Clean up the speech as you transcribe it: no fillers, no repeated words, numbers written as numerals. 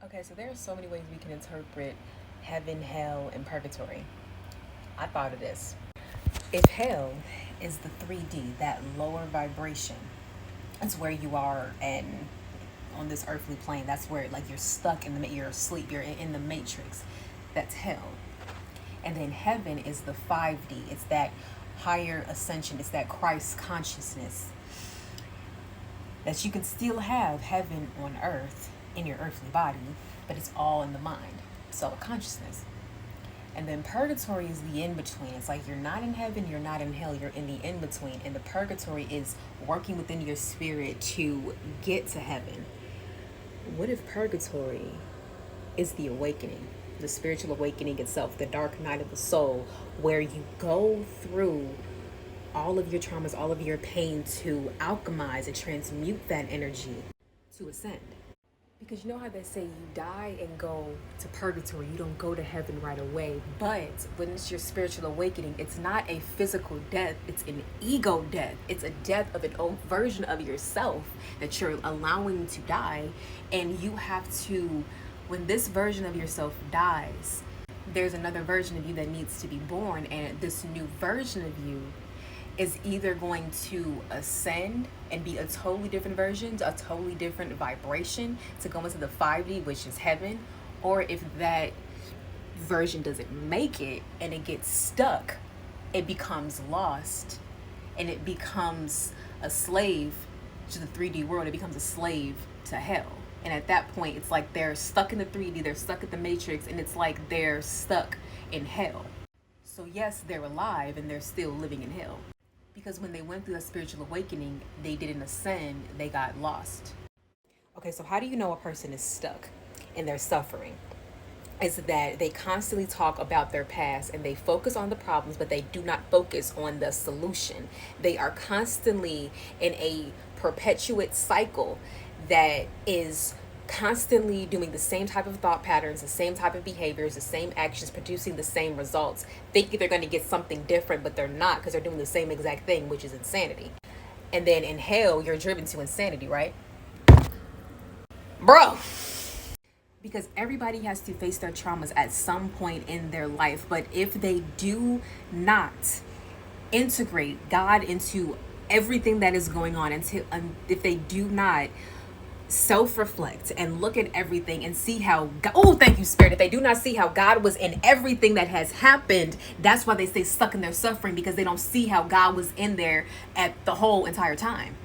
Okay, so there are so many ways we can interpret heaven, hell, and purgatory. I thought of this. If hell is the 3D, that lower vibration, that's where you are and on this earthly plane. That's where like you're stuck in the you're asleep. You're in the matrix. That's hell. And then heaven is the 5D. It's that higher ascension. It's that Christ consciousness that you can still have heaven on earth in your earthly body, but it's all in the mind. It's all consciousness. And then purgatory is the in between. It's like you're not in heaven, you're not in hell, you're in the in between. And the purgatory is working within your spirit to get to heaven. What if purgatory is the awakening, the spiritual awakening itself, the dark night of the soul, where you go through all of your traumas, all of your pain to alchemize and transmute that energy to ascend? Because you know how they say you die and go to purgatory, you don't go to heaven right away. But when it's your spiritual awakening, it's not a physical death, it's an ego death. It's a death of an old version of yourself that you're allowing to die. And you have to, when this version of yourself dies, there's another version of you that needs to be born. And this new version of you is either going to ascend and be a totally different version, a totally different vibration to go into the 5D, which is heaven, or if that version doesn't make it and it gets stuck, it becomes lost and it becomes a slave to the 3D world. It becomes a slave to hell. And at that point, it's like they're stuck in the 3D, they're stuck at the matrix, and it's like they're stuck in hell. So yes, they're alive and they're still living in hell. Because when they went through a spiritual awakening, they didn't ascend, they got lost. Okay, so how do you know a person is stuck in their suffering? Is that they constantly talk about their past and they focus on the problems, but they do not focus on the solution. They are constantly in a perpetuate cycle that is constantly doing the same type of thought patterns, the same type of behaviors, the same actions, producing the same results, thinking they're going to get something different, but they're not, because they're doing the same exact thing, which is insanity. And then in hell, you're driven to insanity, right? Bro! Because everybody has to face their traumas at some point in their life, but if they do not integrate God into everything that is going on, until if they do not self-reflect and look at everything and see how God, oh, thank you, Spirit. If they do not see how God was in everything that has happened, that's why they stay stuck in their suffering, because they don't see how God was in there at the whole entire time.